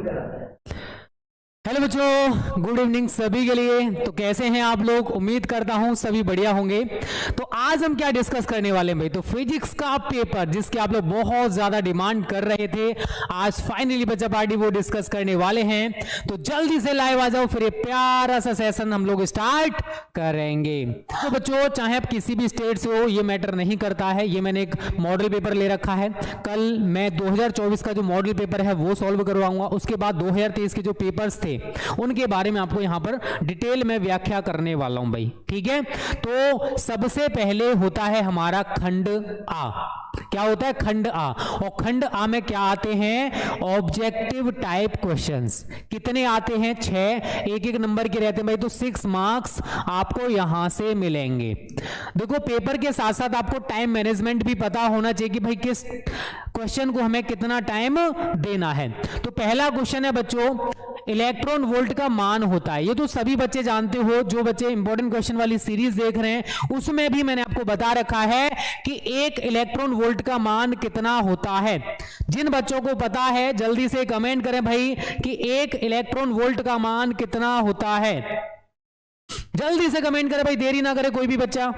Hello बच्चों, good evening सभी के लिए। तो कैसे हैं आप लोग? उम्मीद करता हूं सभी बढ़िया होंगे। तो आज हम क्या डिस्कस करने वाले हैं भाई? तो फिजिक्स का पेपर जिसके आप लोग बहुत ज्यादा डिमांड कर रहे थे, आज फाइनली बच्चा पार्टी वो डिस्कस करने वाले हैं। तो जल्दी से लाइव आ जाओ, फिर ये प्यारा सा सेशन हम लोग स्टार्ट करेंगे। तो बच्चों, चाहे आप किसी भी स्टेट से हो, ये मैटर नहीं करता है। ये मैंने एक मॉडल पेपर ले रखा है। कल मैं 2024 का जो मॉडल पेपर है वो सॉल्व करवाऊंगा। उसके बाद 2023 के जो पेपर्स थे उनके बारे में आपको यहां पर डिटेल में व्याख्या करने वाला हूं भाई, ठीक है। तो सबसे पहले होता है हमारा खंड आ। क्या होता है? खंड आ। और खंड आ में क्या आते हैं? Objective type questions. कितने आते हैं? 6। एक एक नंबर के रहते हैं भाई। तो 6 मार्क्स आपको यहां से मिलेंगे। देखो, पेपर के साथ साथ आपको टाइम मैनेजमेंट भी पता होना चाहिए कि भाई किस क्वेश्चन को हमें कितना टाइम देना है। तो पहला क्वेश्चन है बच्चों, इलेक्ट्रॉन वोल्ट का मान होता है। ये तो सभी बच्चे जानते हो। जो बच्चे इंपॉर्टेंट क्वेश्चन वाली सीरीज देख रहे हैं उसमें भी मैंने आपको बता रखा है कि एक इलेक्ट्रॉन वोल्ट का मान कितना होता है। जिन बच्चों को पता है जल्दी से कमेंट करें भाई कि एक इलेक्ट्रॉन वोल्ट का मान कितना होता है। जल्दी से कमेंट करें भाई, देरी ना करे कोई भी बच्चा।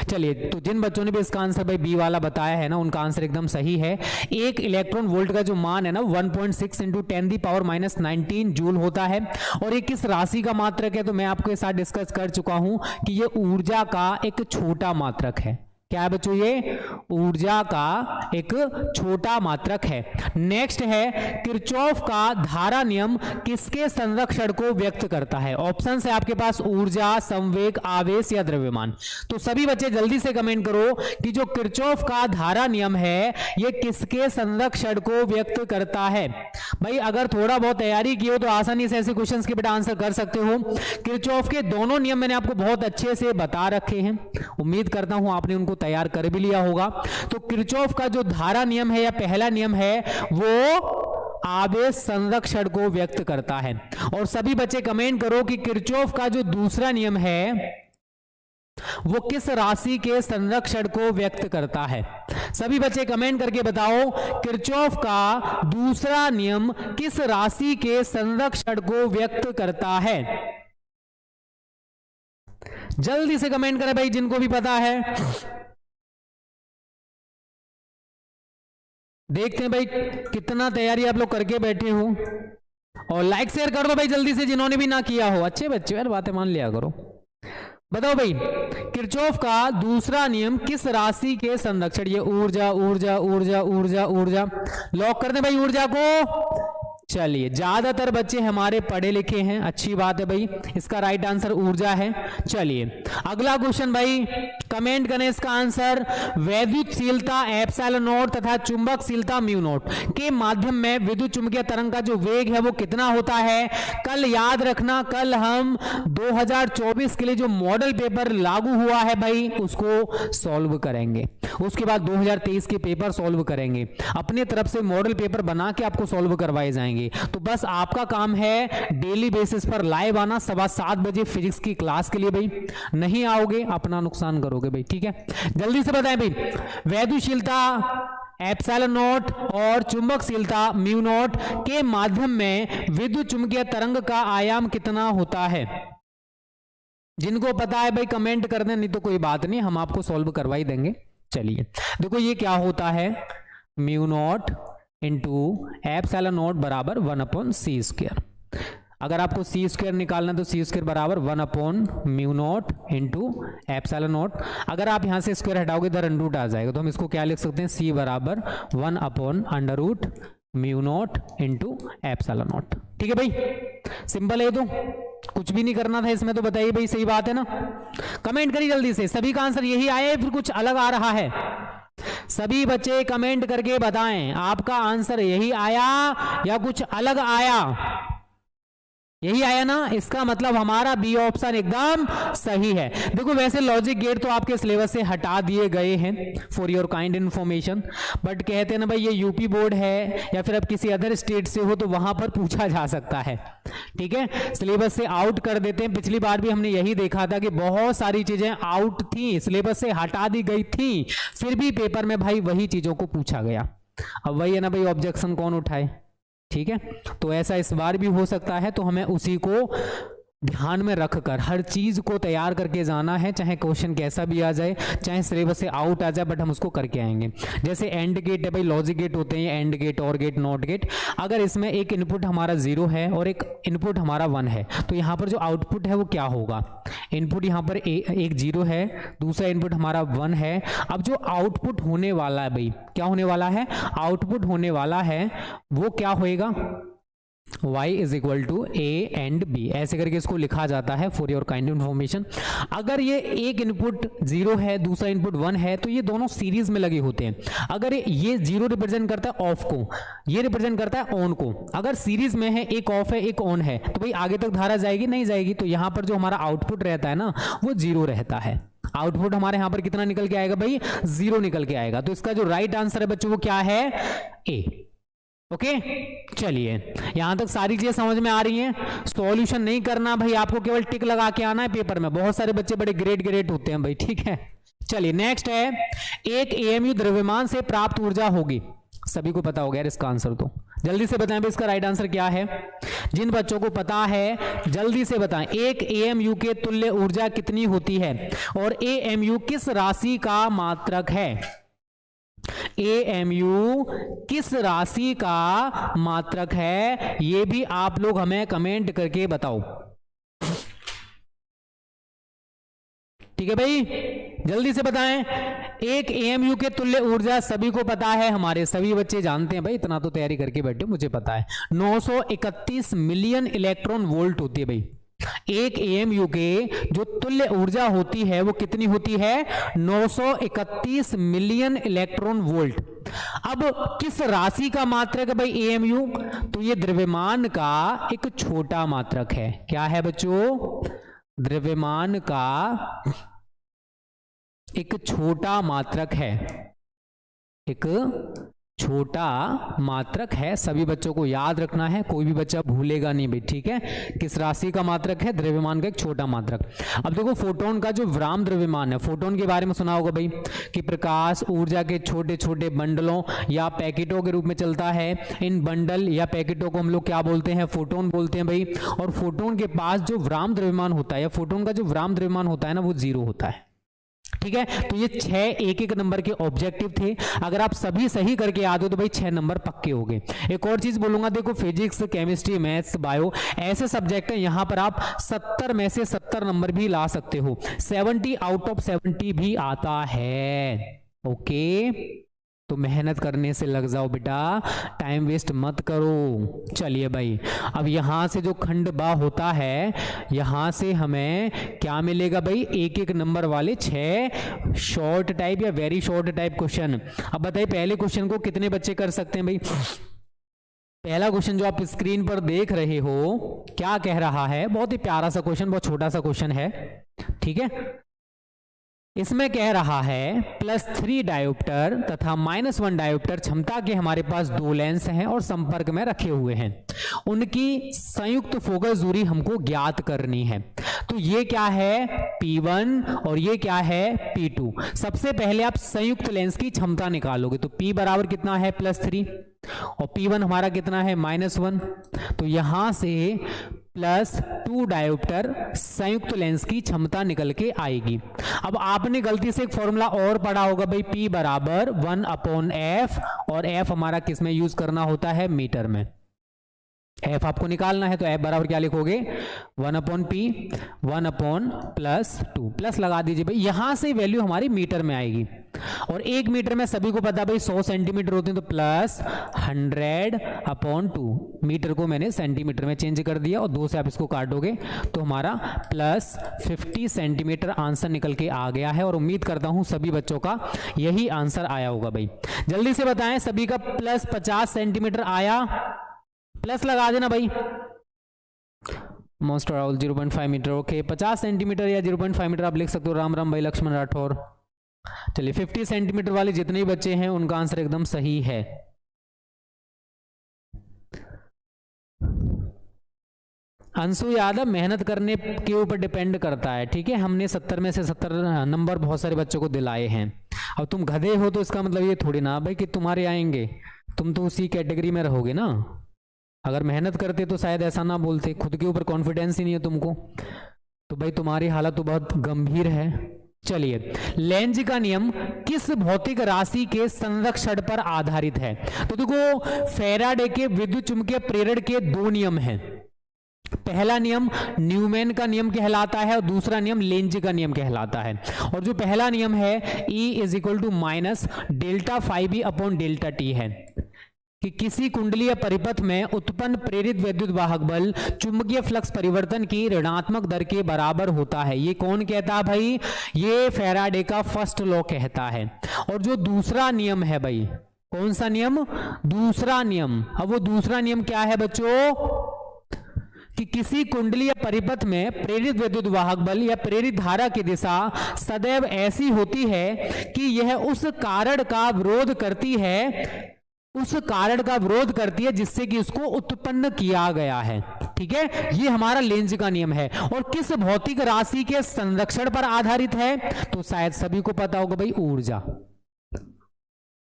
चलिए, तो जिन बच्चों ने भी इसका आंसर भाई बी वाला बताया है ना, उनका आंसर एकदम सही है। एक इलेक्ट्रॉन वोल्ट का जो मान है ना 1.6 × 10⁻⁻19 जूल होता है। और ये किस राशि का मात्रक है? तो मैं आपके साथ डिस्कस कर चुका हूं कि ये ऊर्जा का एक छोटा मात्रक है। क्या है बच्चों? ये ऊर्जा का एक छोटा मात्रक है। नेक्स्ट है, किरचॉफ का धारा नियम किसके संरक्षण को व्यक्त करता है? ऑप्शन है आपके पास ऊर्जा, संवेग, आवेश या द्रव्यमान। तो सभी बच्चे जल्दी से कमेंट करो कि जो किरचॉफ का धारा नियम है ये किसके संरक्षण को व्यक्त करता है। भाई अगर थोड़ा बहुत तैयारी की हो तो आसानी से ऐसे क्वेश्चंस के बेटा आंसर कर सकते हो। किरचॉफ के दोनों नियम मैंने आपको बहुत अच्छे से बता रखे हैं। उम्मीद करता हूं आपने उनको तैयार कर भी लिया होगा। तो किरचॉफ का जो धारा नियम है या पहला नियम है वो आवेश संरक्षण को व्यक्त करता है। और सभी बच्चे कमेंट करो कि किरचॉफ का जो दूसरा नियम है वो किस राशि के संरक्षण को व्यक्त करता है। सभी बच्चे कमेंट करके बताओ, किरचॉफ का दूसरा नियम किस राशि के संरक्षण को व्यक्त करता है। जल्दी से कमेंट करें भाई जिनको भी पता है। देखते हैं भाई कितना तैयारी आप लोग करके बैठे हो। और लाइक शेयर कर दो भाई जल्दी से जिन्होंने भी ना किया हो। अच्छे बच्चे यार, बातें मान लिया करो। बताओ भाई, किरचॉफ का दूसरा नियम किस राशि के संरक्षण? ये ऊर्जा ऊर्जा ऊर्जा ऊर्जा ऊर्जा। लॉक कर दे भाई ऊर्जा को। चलिए, ज्यादातर बच्चे हमारे पढ़े लिखे हैं, अच्छी बात है भाई। इसका राइट आंसर ऊर्जा है। चलिए अगला क्वेश्चन भाई, कमेंट करें इसका आंसर। वैद्युतशीलता एप्सिलॉन नॉट तथा चुंबकशीलता म्यू नॉट के माध्यम में विद्युत चुंबकीय तरंग का जो वेग है वो कितना होता है? कल याद रखना, कल हम 2024 के लिए जो मॉडल पेपर लागू हुआ है भाई उसको सॉल्व करेंगे। उसके बाद 2023 के पेपर सॉल्व करेंगे। अपने तरफ से मॉडल पेपर बना के आपको सॉल्व करवाए जाएंगे। तो बस आपका काम है डेली बेसिस पर लाइव आना 7:15 बजे फिजिक्स की क्लास के लिए भाई। नहीं आओगे अपना नुकसान करोगे भाई, ठीक है। जल्दी से बताएं भाई, वैद्युतशीलता एप्सिलॉन नॉट और चुंबकशीलता म्यू नॉट के माध्यम में विद्युत चुंबकीय तरंग का आयाम कितना होता है? जिनको पता है भाई कमेंट कर दें, नहीं तो कोई बात नहीं, हम आपको सॉल्व करवा ही देंगे। चलिए देखो, ये क्या होता है, mu naught into epsilon not बराबर 1/c²। अगर आपको c² निकालना तो c² बराबर 1/म्यू नॉट इंटू एप्सिलॉन नॉट। अगर आप यहां से स्क्वायर हटाओगे इधर अंडर आ जाएगा, तो हम इसको क्या लिख सकते हैं? c बराबर 1/√म्यू नॉट इंटू एप्सिलॉन नॉट। ठीक है भाई, सिंपल है। तो कुछ भी नहीं करना था इसमें। तो बताइए भाई, सही बात है ना? कमेंट करिए जल्दी से। सभी का आंसर यही आया है फिर कुछ अलग आ रहा है? सभी बच्चे कमेंट करके बताएं, आपका आंसर यही आया या कुछ अलग आया? यही आया ना? इसका मतलब हमारा बी ऑप्शन एकदम सही है। देखो, वैसे लॉजिक गेट तो आपके सिलेबस से हटा दिए गए हैं for your kind information, but कहते हैं ना भाई ये यूपी बोर्ड है या फिर अब किसी अदर स्टेट से हो तो वहां पर पूछा जा सकता है, ठीक है। सिलेबस से आउट कर देते हैं। पिछली बार भी हमने यही देखा था कि बहुत सारी चीजें आउट थी, सिलेबस से हटा दी गई थी, फिर भी पेपर में भाई वही चीजों को पूछा गया। अब वही है ना भाई, ऑब्जेक्शन कौन उठाए? ठीक है, तो ऐसा इस बार भी हो सकता है, तो हमें उसी को ध्यान में रखकर हर चीज को तैयार करके जाना है, चाहे क्वेश्चन कैसा भी आ जाए, चाहे सिलेबस से आउट आ जाए, बट हम उसको करके आएंगे। जैसे एंड गेट है भाई, लॉजिक गेट होते हैं, एंड गेट, और गेट, नॉट गेट। अगर इसमें एक इनपुट हमारा 0 है और एक इनपुट हमारा 1 है, तो यहाँ पर जो आउटपुट है वो क्या होगा? इनपुट यहाँ पर एक 0 है, दूसरा इनपुट हमारा 1 है। अब जो आउटपुट होने वाला है भाई, क्या होने वाला है? आउटपुट होने वाला है वो क्या होएगा? y is equal to a and b, ऐसे करके इसको लिखा जाता है फॉर योर काइंड इन्फॉर्मेशन। अगर ये एक इनपुट 0 है, दूसरा इनपुट 1 है, तो ये दोनों सीरीज में लगे होते हैं। अगर ये 0 रिप्रेजेंट करता है ऑफ को, ये रिप्रेजेंट करता है ऑन को। अगर सीरीज में है, एक ऑफ है एक ऑन है, तो भाई आगे तक धारा जाएगी? नहीं जाएगी। तो यहां पर जो हमारा आउटपुट रहता है ना, वो 0 रहता है। आउटपुट हमारे यहां पर कितना निकल के आएगा भाई? 0 निकल के आएगा। तो इसका जो राइट आंसर है बच्चों वो क्या है? ए। ओके, चलिए यहां तक सारी चीजें समझ में आ रही हैं। सॉल्यूशन नहीं करना भाई, आपको केवल टिक लगा के आना है पेपर में। बहुत सारे बच्चे बड़े ग्रेट होते हैं भाई, ठीक है। चलिए नेक्स्ट है, एक एएमयू द्रव्यमान से प्राप्त ऊर्जा होगी। सभी को पता हो गया इसका आंसर, तो जल्दी से बताएं भाई इसका राइट आंसर क्या है। जिन बच्चों को पता है जल्दी से बताएं। एक एएमयू के तुल्य ऊर्जा कितनी होती है और एएमयू किस राशि का मात्रक है? एएमयू किस राशि का मात्रक है, ये भी आप लोग हमें कमेंट करके बताओ। ठीक है भाई, जल्दी से बताएं। एक एएमयू के तुल्य ऊर्जा सभी को पता है, हमारे सभी बच्चे जानते हैं भाई, इतना तो तैयारी करके बैठे, मुझे पता है। 931 मिलियन इलेक्ट्रॉन वोल्ट होती है भाई। एक एएमयू के जो तुल्य ऊर्जा होती है वो कितनी होती है? 931 मिलियन इलेक्ट्रॉन वोल्ट। अब किस राशि का मात्रक है भाई एएमयू? तो ये द्रव्यमान का एक छोटा मात्रक है। क्या है बच्चों? द्रव्यमान का एक छोटा मात्रक है, एक छोटा मात्रक है। सभी बच्चों को याद रखना है, कोई भी बच्चा भूलेगा नहीं भाई, ठीक है। किस राशि का मात्रक है? द्रव्यमान का एक छोटा मात्रक। अब देखो फोटोन का जो विराम द्रव्यमान है, फोटोन के बारे में सुना होगा भाई कि प्रकाश ऊर्जा के छोटे छोटे बंडलों या पैकेटों के रूप में चलता है। इन बंडल या पैकेटों को हम लोग क्या बोलते हैं? फोटोन बोलते हैं भाई। और फोटोन के पास जो विराम द्रव्यमान होता है, या फोटोन का जो विराम द्रव्यमान होता है ना, वो 0 होता है। ठीक है, तो ये 6 एक नंबर के ऑब्जेक्टिव थे। अगर आप सभी सही करके आ दो तो भाई 6 नंबर पक्के हो गए। एक और चीज बोलूंगा, देखो फिजिक्स, केमिस्ट्री, मैथ्स, बायो ऐसे सब्जेक्ट हैं, यहां पर आप 70 में से 70 नंबर भी ला सकते हो। 70 आउट ऑफ 70 भी आता है। ओके, तो मेहनत करने से लग जाओ बेटा, टाइम वेस्ट मत करो। चलिए भाई, अब यहां से जो खंड बा होता है, यहां से हमें क्या मिलेगा भाई? एक नंबर वाले 6 शॉर्ट टाइप या वेरी शॉर्ट टाइप क्वेश्चन। अब बताइए पहले क्वेश्चन को कितने बच्चे कर सकते हैं भाई? पहला क्वेश्चन जो आप स्क्रीन पर देख रहे हो क्या कह रहा है? बहुत ही प्यारा सा क्वेश्चन, बहुत छोटा सा क्वेश्चन है, ठीक है। इसमें कह रहा है +3 डायोप्टर तथा -1 डायोप्टर क्षमता के हमारे पास 2 लेंस हैं और संपर्क में रखे हुए हैं। उनकी संयुक्त फोकस दूरी हमको ज्ञात करनी है। तो ये क्या है? P1 और ये क्या है? P2। सबसे पहले आप संयुक्त लेंस की क्षमता निकालोगे, तो P बराबर कितना है? +3 और P1 हमारा कितना है? -1। तो यहां से +2 डायोप्टर संयुक्त लेंस की क्षमता निकल के आएगी। अब आपने गलती से एक फॉर्मूला और पढ़ा होगा भाई, P बराबर 1/f, और f हमारा किस में यूज करना होता है? मीटर में। f आपको निकालना है तो f बराबर क्या लिखोगे? 1/p 1/+2 प्लस लगा दीजिए भाई। यहां से वैल्यू हमारी मीटर में आएगी, और 1 मीटर में सभी को पता भाई 100 सेंटीमीटर होते हैं, तो +100/2। मीटर को मैंने सेंटीमीटर में चेंज कर दिया, और 2 से आप इसको काटोगे तो हमारा +50 सेंटीमीटर आंसर निकल के आ गया है। और उम्मीद करता हूं सभी बच्चों का यही आंसर आया होगा भाई। जल्दी से बताएं, सभी का +50 सेंटीमीटर आया? प्लस लगा देना भाई। Most of 0.5 metre. Okay, 50 centimetre या 0.5 मीटर आप लिख सकते हो। राम राम भाई लक्ष्मण राठौर। चलिए 50 सेंटीमीटर वाले जितने भी बच्चे हैं उनका आंसर एकदम सही है। अंशु यादव, मेहनत करने के ऊपर डिपेंड करता है, ठीक है। हमने 70 में से 70 नंबर बहुत सारे बच्चों को दिलाए हैं। अब तुम गधे हो तो इसका मतलब ये थोड़ी ना भाई कि तुम्हारे आएंगे, तुम तो उसी कैटेगरी में रहोगे ना। अगर मेहनत करते तो शायद ऐसा ना बोलते, खुद के ऊपर कॉन्फिडेंस ही नहीं है तुमको, तो भाई तुम्हारी हालत तो बहुत गंभीर है। चलिए, लेंज का नियम किस भौतिक राशि के संरक्षण पर आधारित है? तो देखो, फैराडे के विद्युत चुंबकीय प्रेरण के दो नियम हैं। पहला नियम न्यूमैन का नियम कहलाता है और दूसरा नियम लेंज का नियम कहलाता है। और जो पहला नियम है E = delta phi B upon delta T है कि किसी कुंडलीय परिपथ में उत्पन्न प्रेरित वैद्युत वाहक बल चुंबकीय फ्लक्स परिवर्तन की ऋणात्मक दर के बराबर होता है। ये कौन कहता है भाई? ये फैराडे का फर्स्ट लॉ कहता है। और जो दूसरा नियम है भाई, कौन सा नियम? दूसरा नियम। अब वो दूसरा नियम क्या है बच्चों? कि किसी कुंडलीय परिपथ में प्रेरित विद्युत वाहक बल या प्रेरित धारा की दिशा सदैव ऐसी होती है कि यह उस कारण का विरोध करती है जिससे कि उसको उत्पन्न किया गया है। ठीक है, ये हमारा लेंज का नियम है। और किस भौतिक राशि के संरक्षण पर आधारित है? तो शायद सभी को पता होगा भाई, ऊर्जा।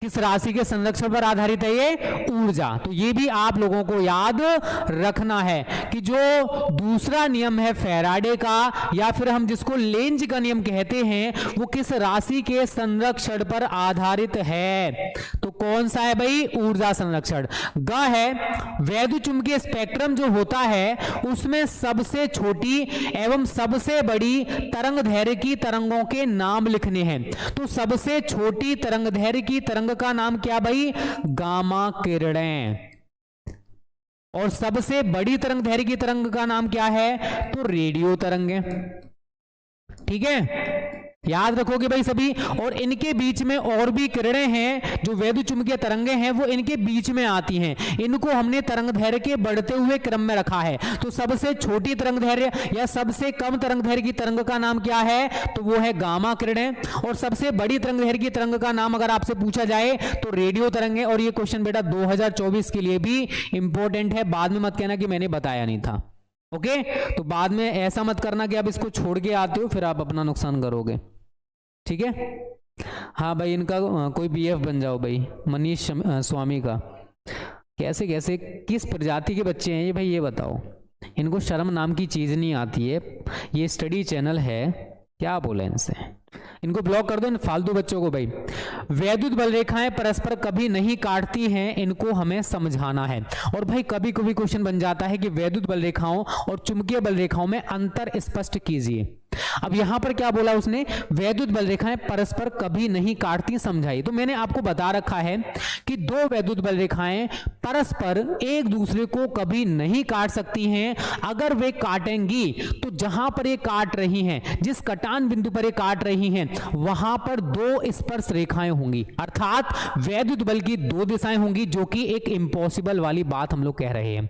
किस राशि के संरक्षण पर आधारित है? ये ऊर्जा। तो ये भी आप लोगों को याद रखना है कि जो दूसरा नियम है फैराडे का, या फिर हम जिसको लेंज का नियम कहते हैं, वो किस राशि के संरक्षण पर आधारित है? तो कौन सा है भाई? ऊर्जा संरक्षण। ग है वैद्युत चुंबकीय स्पेक्ट्रम जो होता है उसमें सबसे छोटी एवं सबसे बड़ी तरंग दैर्घ्य की तरंगों के नाम लिखने हैं। तो सबसे छोटी तरंग दैर्घ्य की तरंग का नाम क्या भाई? गामा किरणें। और सबसे बड़ी तरंग दैर्घ्य की तरंग का नाम क्या है? तो रेडियो तरंगें। ठीक है, याद रखोगे भाई सभी। और इनके बीच में और भी किरणें हैं, जो वैद्युत चुंबकीय तरंगें हैं वो इनके बीच में आती हैं। इनको हमने तरंग दैर्घ्य के बढ़ते हुए क्रम में रखा है। तो सबसे छोटी तरंग दैर्घ्य या सबसे कम तरंग दैर्घ्य की तरंग का नाम क्या है? तो वो है गामा किरणें। और सबसे बड़ी तरंग दैर्घ्य की तरंग का नाम अगर आपसे पूछा जाए तो रेडियो तरंगें। और ये क्वेश्चन बेटा 2024 के लिए भी इंपॉर्टेंट है, बाद में मत कहना कि मैंने बताया नहीं था। ओके, तो बाद में ऐसा मत करना कि आप इसको छोड़ के आते हो फिर आप अपना नुकसान करोगे। ठीक है, हाँ भाई, इनका कोई बीएफ बन जाओ भाई, मनीष स्वामी का। कैसे कैसे किस प्रजाति के बच्चे हैं ये भाई, ये बताओ। इनको शर्म नाम की चीज नहीं आती है। ये स्टडी चैनल है, क्या बोले इनसे? इनको ब्लॉक कर दो इन फालतू बच्चों को भाई। वैद्युत बल रेखाएं परस्पर कभी नहीं काटती हैं, इनको हमें समझाना है। और भाई कभी कभी क्वेश्चन बन जाता है कि वैद्युत बल रेखाओं और चुंबकीय बल रेखाओं में अंतर स्पष्ट कीजिए। अब यहां पर क्या बोला उसने? वैद्युत बल रेखाएं परस्पर कभी नहीं काटती, समझाइए। तो मैंने आपको बता रखा है कि दो वैद्युत बल रेखाएं परस्पर एक दूसरे को कभी नहीं काट सकती हैं। अगर वे काटेंगी तो जहां पर ये काट रही हैं, जिस कटान बिंदु पर ये काट रही हैं, वहां पर दो स्पर्श रेखाएं होंगी, अर्थात वैद्युत बल की दो दिशाएं होंगी, जो कि एक इम्पॉसिबल वाली बात हम लोग कह रहे हैं।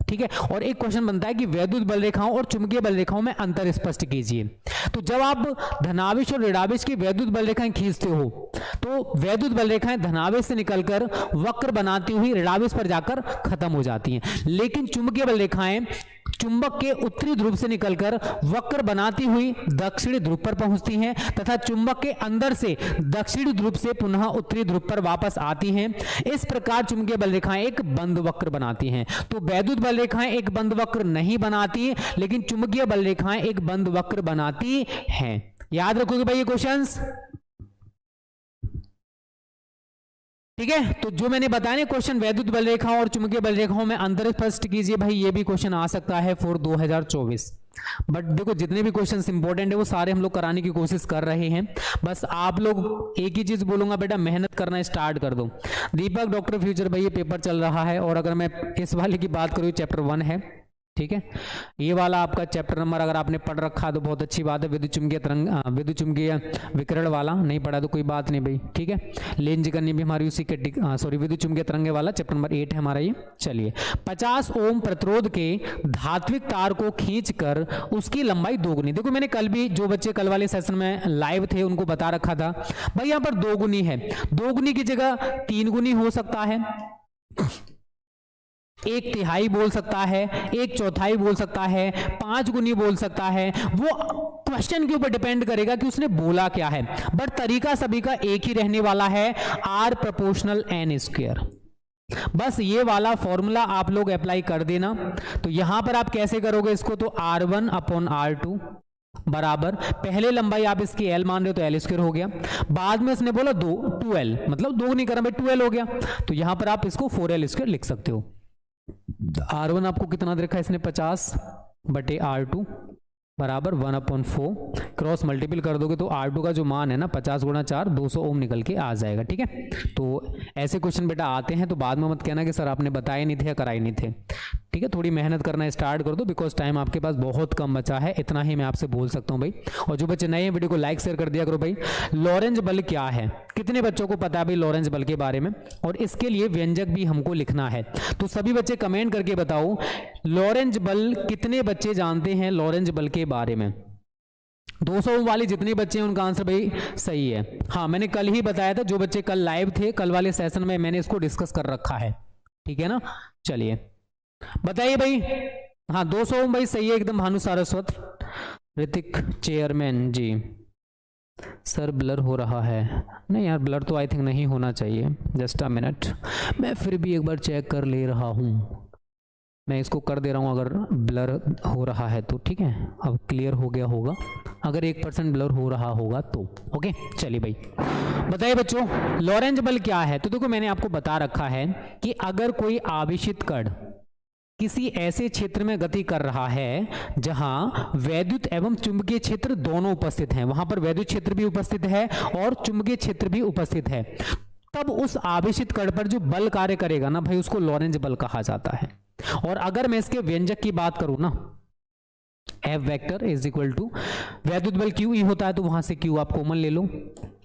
ठीक है, और एक क्वेश्चन बनता है कि वैद्युत बल रेखाओं और चुंबकीय बल रेखाओं में अंतर स्पष्ट कीजिए। तो जब आप धनावेश और ऋणावेश की वैद्युत बल रेखाएं खींचते हो तो वैद्युत बल रेखाएं धनावेश से निकलकर वक्र बनाती हुई ऋणावेश पर जाकर खत्म हो जाती हैं, लेकिन चुंबकीय बल रेखाएं चुंबक के उत्तरी ध्रुव से निकलकर वक्र बनाती हुई दक्षिणी ध्रुव पर पहुंचती हैं तथा चुंबक के अंदर से दक्षिणी ध्रुव से पुनः उत्तरी ध्रुव पर वापस आती हैं। इस प्रकार चुंबकीय बल रेखाएं एक बंद वक्र बनाती हैं। तो वैद्युत बल रेखाएं एक बंद वक्र नहीं बनाती, लेकिन चुंबकीय बल रेखाएं एक बंद वक्र बनाती हैं। याद रखोगे भाई ये क्वेश्चंस? ठीक है, तो जो मैंने बताया ना क्वेश्चन, वैद्युत बल रेखाओं और चुंबकीय बल रेखाओं में अंतर स्पष्ट कीजिए भाई, ये भी क्वेश्चन आ सकता है फॉर 2024। बट देखो जितने भी क्वेश्चंस इंपॉर्टेंट है वो सारे हम लोग कराने की कोशिश कर रहे हैं। बस आप लोग एक ही चीज बोलूंगा, बेटा मेहनत करना स्टार्ट कर दो। दीपक डॉक्टर फ्यूचर भाई ये पेपर चल रहा है, और अगर मैं इस वाले की बात करूँ चैप्टर 1 है। ठीक है, ये वाला आपका चैप्टर नंबर अगर आपने पढ़ रखा तो बहुत अच्छी बात है। विद्युत चुंबकीय तरंग, विद्युत चुंबकीय विकिरण वाला नहीं पढ़ा तो कोई बात नहीं भाई। ठीक है, लेंज करनी भी हमारी उसी के विद्युत चुंबकीय तरंगे वाला चैप्टर नंबर 8 है हमारा ये। चलिए, 50 ओम प्रतिरोध के धात्विक तार को खींचकर उसकी लंबाई दोगुनी। देखो मैंने कल भी, जो बच्चे कल वाले सेशन में लाइव थे उनको बता रखा था भाई, यहाँ पर दोगुनी है, दोगुनी की जगह 3 गुनी हो सकता है, 1/3 बोल सकता है, 1/4 बोल सकता है, 5 गुनी बोल सकता है। वो क्वेश्चन के ऊपर डिपेंड करेगा कि उसने बोला क्या है, बट तरीका सभी का एक ही रहने वाला है, R ∝ n²। बस ये वाला फॉर्मूला आप लोग अप्लाई कर देना। तो यहां पर आप कैसे करोगे इसको, तो R1 अपॉन R2 बराबर, पहले लंबाई आप इसकी L मान रहे हो तो L स्क्वायर हो गया, बाद में इसने बोला 2L, मतलब 2 नहीं करा भाई 2L हो गया, तो यहां पर आप इसको 4L स्क्वायर लिख सकते हो। R1 आपको कितना दे रखा है इसने 50 बटे R2 बराबर 1/4, क्रॉस मल्टीपल कर दोगे तो R2 का जो मान है ना 50 गुणा 4 200 ओम निकल के आ जाएगा। ठीक है, तो ऐसे क्वेश्चन बेटा आते हैं तो बाद में मत कहना कि सर आपने बताए नहीं थे या कराए नहीं थे। ठीक है, थोड़ी मेहनत करना स्टार्ट कर दो, बिकॉज टाइम आपके पास बहुत कम बचा है, इतना ही मैं आपसे बोल सकता हूं भाई। और जो बच्चे नए हैं वीडियो को लाइक शेयर कर दिया करो भाई। लॉरेंज बल क्या है, कितने बच्चों को पता है भाई लॉरेंज बल के बारे में, और इसके लिए व्यंजक भी हमको लिखना है। तो सभी बच्चे कमेंट करके बताओ लॉरेंज बल, कितने बच्चे जानते हैं लॉरेंज बल के बारे में। 200 ओम वाले जितने बच्चे हैं उनका आंसर भाई सही है। हाँ, मैंने कल ही बताया था, जो बच्चे कल लाइव थे कल वाले सेशन में मैंने इसको डिस्कस कर रखा है। ठीक है ना, चलिए बताइए भाई। हाँ 200 ओम भाई सही है एकदम। भानु सारस्वत, ऋतिक चेयरमैन जी, सर ब्लर हो रहा है। नहीं यार ब्लर तो आई थिंक नहीं होना चाहिए, जस्ट अ मिनट, मैं फिर भी एक बार चेक कर ले रहा हूँ। मैं इसको कर दे रहा हूँ अगर ब्लर हो रहा है तो। ठीक है, अब क्लियर हो गया होगा, अगर 1% ब्लर हो रहा होगा तो। ओके चलिए भाई बताइए बच्चों लॉरेंज बल क्या है। तो देखो मैंने आपको बता रखा है कि अगर कोई आवेशित कण किसी ऐसे क्षेत्र में गति कर रहा है जहां वैद्युत एवं चुंबकीय क्षेत्र दोनों उपस्थित हैं, वहां पर वैद्युत क्षेत्र भी उपस्थित है और चुंबकीय क्षेत्र भी उपस्थित है, तब उस आवेशित कण पर जो बल कार्य करेगा ना भाई उसको लॉरेंज बल कहा जाता है। और अगर मैं इसके व्यंजक की बात करूं ना, F vector is equal to वैद्युत बल QE होता है, तो वहां से Q आप कॉमन ले लो,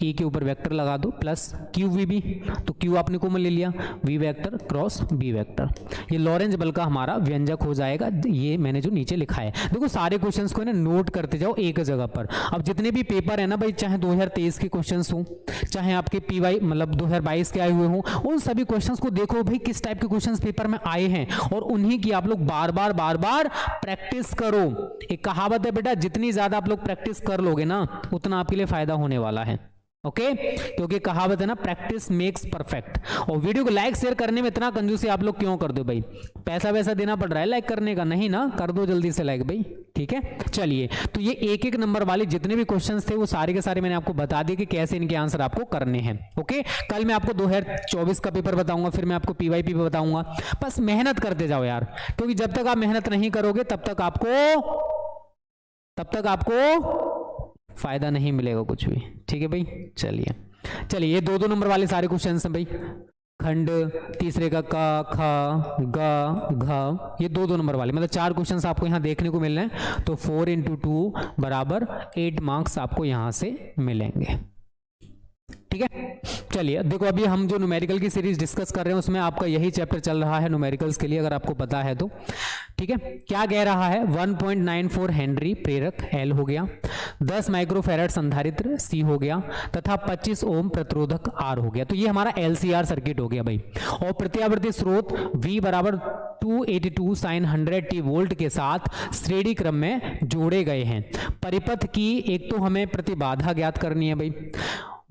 E के ऊपर वेक्टर लगा दो प्लस QVB, तो Q आपने कॉमन ले लिया, V vector cross B vector, ये लॉरेंज बल का हमारा व्यंजक हो जाएगा। ये मैंने जो नीचे लिखा है, देखो सारे क्वेश्चंस को ना नोट करते जाओ एक जगह पर। अब जितने भी पेपर है ना भाई, चाहे 2023 के क्वेश्चंस हो, चाहे आपके PY मतलब 2022 के आए हुए हो, उन सभी क्वेश्चंस को देखो भाई किस टाइप के क्वेश्चंस पेपर में आए हैं, और उन्हीं की आप लोग बार बार प्रैक्टिस करो। एक कहावत है बेटा, जितनी ज्यादा आप लोग प्रैक्टिस कर लोगे ना उतना आपके लिए फायदा होने वाला है। ओके, क्योंकि कहावत है ना प्रैक्टिस मेक्स परफेक्ट। और वीडियो को लाइक शेयर करने में इतना कंजूसी आप लोग क्यों कर दो भाई, पैसा वैसा देना पड़ रहा है लाइक करने का, नहीं ना, कर दो जल्दी से लाइक भाई। ठीक है, चलिए तो ये एक एक नंबर वाले जितने भी क्वेश्चंस थे वो सारे के सारे मैंने आपको बता दिए कि कैसे इनके आंसर आपको करने हैं। ओके, कल मैं आपको 2024 का पेपर बताऊंगा, फिर मैं आपको PYP बताऊंगा। बस मेहनत करते जाओ यार, क्योंकि जब तक आप मेहनत नहीं करोगे तब तक आपको फायदा नहीं मिलेगा कुछ भी। ठीक है भाई, चलिए ये 2-2 नंबर वाले सारे क्वेश्चन हैं भाई। खंड तीसरे का क ख ग घ, ये 2-2 नंबर वाले, मतलब 4 क्वेश्चन आपको यहाँ देखने को मिल रहे हैं। तो 4 × 2 बराबर 8 मार्क्स आपको यहाँ से मिलेंगे। ठीक है, चलिए देखो अभी हम जो न्यूमेरिकल की सीरीज डिस्कस कर रहे हैं उसमें आपका यही चैप्टर चल रहा है न्यूमेरिकल्स के लिए, अगर आपको पता है तो। ठीक है, क्या कह रहा है, 1.94 हेनरी प्रेरक L हो गया, 10 माइक्रोफैराड संधारित्र C हो गया, तथा 25 ओम प्रतिरोधक R हो गया। तो ये हमारा LCR सर्किट हो गया भाई। और प्रत्यावर्ती स्रोत V बराबर 282 sin 100t वोल्ट के साथ श्रेणी क्रम में जोड़े गए हैं। परिपथ की एक तो हमें प्रतिबाधा ज्ञात करनी है भाई,